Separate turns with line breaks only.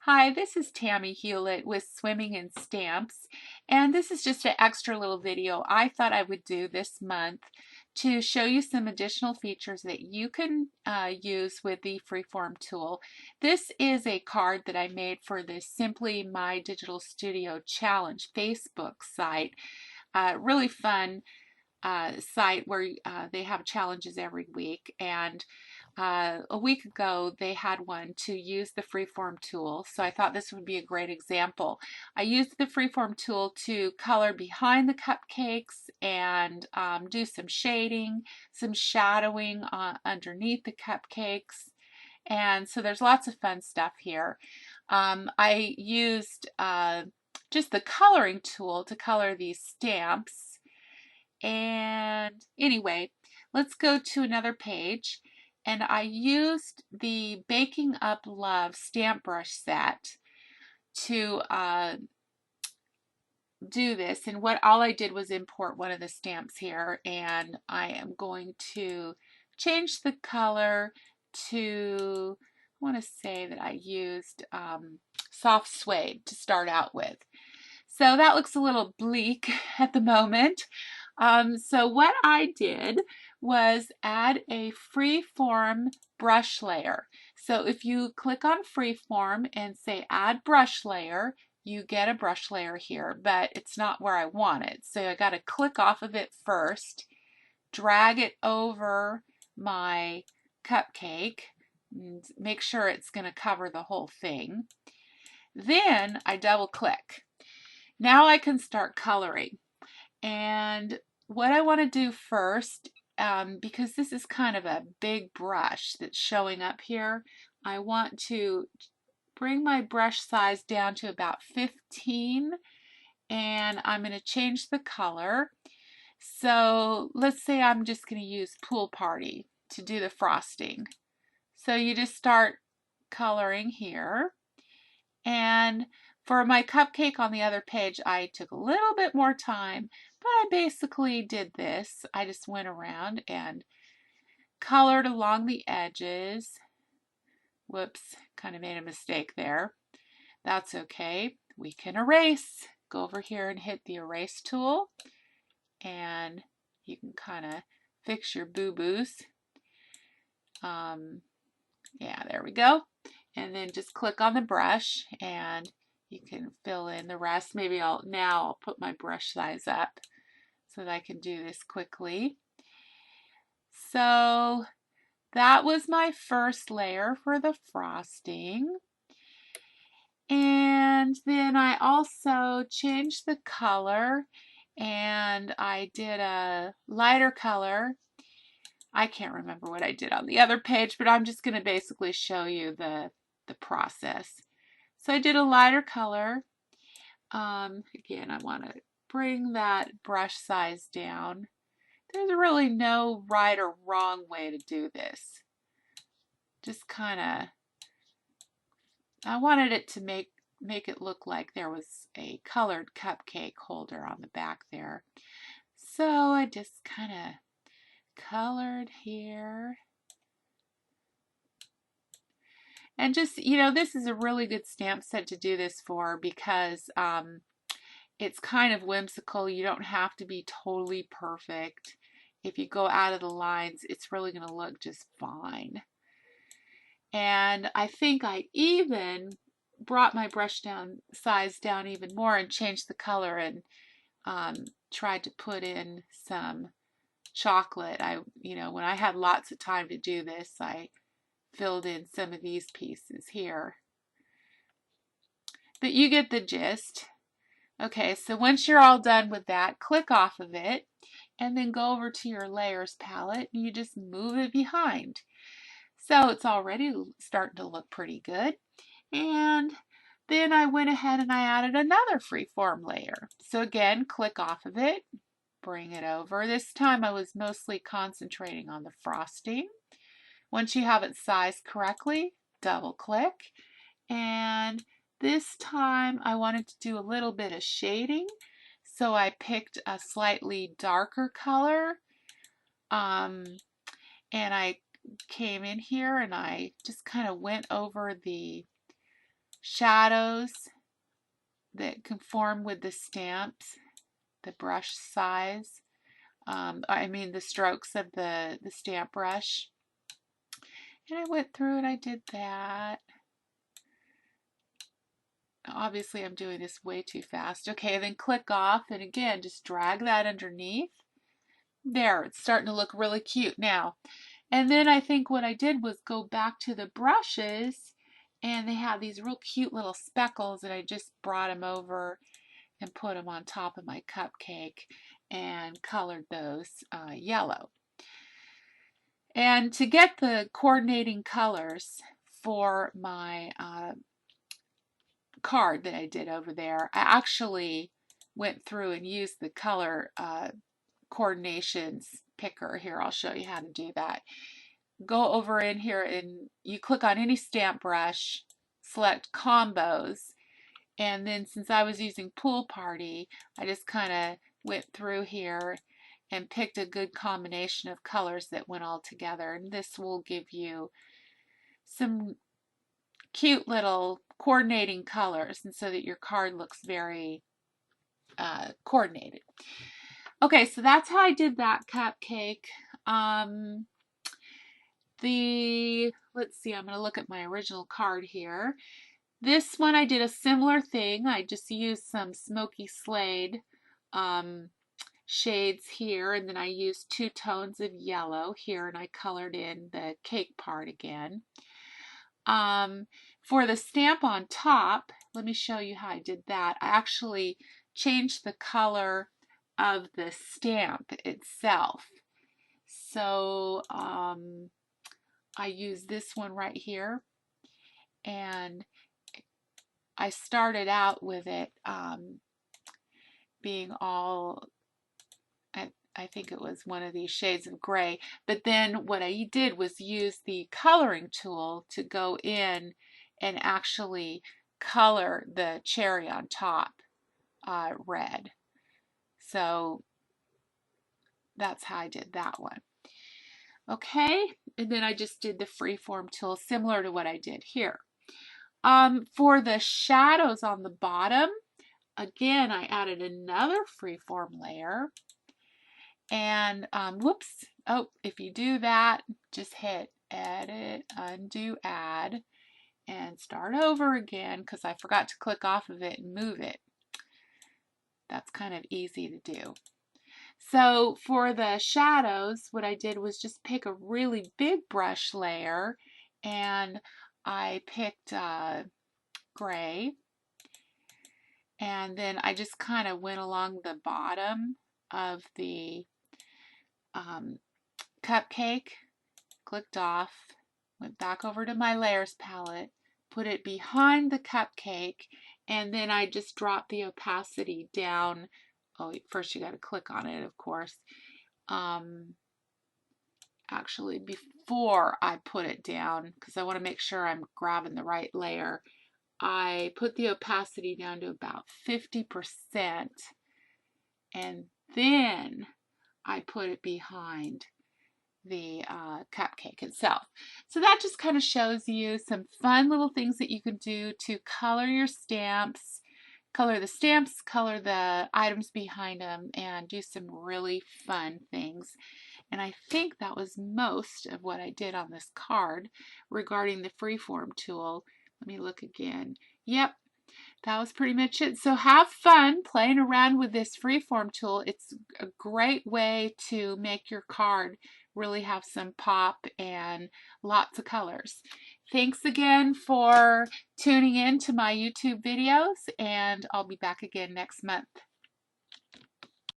Hi, this is Tami Hewlett with Swimming in Stamps, and this is just an extra little video I thought I would do this month to show you some additional features that you can use with the Freeform tool. This is a card that I made for the Simply My Digital Studio Challenge Facebook site. Really fun site where they have challenges every week, and a week ago they had one to use the Freeform tool, so I thought this would be a great example. I used the Freeform tool to color behind the cupcakes and do some shading, some shadowing underneath the cupcakes, and so there's lots of fun stuff here. I used just the coloring tool to color these stamps, and anyway, let's go to another page. And I used the Baking Up Love stamp brush set to do this. And all I did was import one of the stamps here, and I am going to change the color to, I want to say that I used soft suede to start out with. So that looks a little bleak at the moment. So what I did was add a Freeform brush layer. So if you click on Freeform and say add brush layer, you get a brush layer here, but it's not where I want it. So I got to click off of it first, drag it over my cupcake, and make sure it's going to cover the whole thing. Then I double click. Now I can start coloring. And what I want to do first, because this is kind of a big brush that's showing up here, I want to bring my brush size down to about 15, and I'm going to change the color. So let's say I'm just going to use Pool Party to do the frosting. So you just start coloring here, and for my cupcake on the other page, I took a little bit more time, but I basically did this. I just went around and colored along the edges. Whoops, kind of made a mistake there. That's okay. We can erase. Go over here and hit the erase tool, and you can kind of fix your boo-boos. Yeah, there we go. And then just click on the brush and you can fill in the rest. Maybe I'll put my brush size up so that I can do this quickly. So that was my first layer for the frosting. And then I also changed the color, and I did a lighter color. I can't remember what I did on the other page, but I'm just going to basically show you the process. So I did a lighter color. Again, I want to bring that brush size down. There's really no right or wrong way to do this. Just kind of, I wanted it to make it look like there was a colored cupcake holder on the back there. So I just kind of colored here. And just, this is a really good stamp set to do this for, because it's kind of whimsical. You don't have to be totally perfect. If you go out of the lines, it's really going to look just fine. And I think I even brought my brush size down even more and changed the color, and tried to put in some chocolate. When I had lots of time to do this, I filled in some of these pieces here. But you get the gist. Okay, so once you're all done with that, click off of it and then go over to your layers palette and you just move it behind. So it's already starting to look pretty good. And then I went ahead and I added another freeform layer. So again, click off of it, bring it over. This time I was mostly concentrating on the frosting. Once you have it sized correctly, double click, and this time I wanted to do a little bit of shading, so I picked a slightly darker color, and I came in here and I just kind of went over the shadows that conform with the stamps, the brush size, I mean the strokes of the stamp brush. And I went through and I did that. Obviously I'm doing this way too fast. Okay, then click off and again just drag that underneath. There, it's starting to look really cute now. And then I think what I did was go back to the brushes, and they have these real cute little speckles, and I just brought them over and put them on top of my cupcake and colored those yellow. And to get the coordinating colors for my card that I did over there, I actually went through and used the color coordinations picker. Here, I'll show you how to do that. Go over in here and you click on any stamp brush, select combos, and then since I was using Pool Party, I just kind of went through here and picked a good combination of colors that went all together, and this will give you some cute little coordinating colors, and so that your card looks very coordinated. Okay, so that's how I did that cupcake. Let's see, I'm going to look at my original card here. This one I did a similar thing. I just used some Smoky Slade shades here, and then I used 2 tones of yellow here, and I colored in the cake part again. For the stamp on top, let me show you how I did that. I actually changed the color of the stamp itself. So I use this one right here, and I started out with it being all, I think it was one of these shades of gray, but then what I did was use the coloring tool to go in and actually color the cherry on top red. So that's how I did that one. Okay, and then I just did the Freeform tool similar to what I did here. For the shadows on the bottom, again, I added another Freeform layer. And whoops, oh, if you do that, just hit Edit, Undo, Add, and start over again because I forgot to click off of it and move it. That's kind of easy to do. So for the shadows, what I did was just pick a really big brush layer, and I picked gray, and then I just kind of went along the bottom of the cupcake, clicked off, went back over to my layers palette, put it behind the cupcake, and then I just dropped the opacity down. Oh, first you got to click on it, of course. Actually, before I put it down, because I want to make sure I'm grabbing the right layer, I put the opacity down to about 50%, and then I put it behind the cupcake itself. So that just kind of shows you some fun little things that you can do to color your stamps, color the items behind them, and do some really fun things. And I think that was most of what I did on this card regarding the Freeform tool. Let me look again. Yep, that was pretty much it. So have fun playing around with this Freeform tool. It's a great way to make your card really have some pop and lots of colors. Thanks again for tuning in to my YouTube videos, and I'll be back again next month.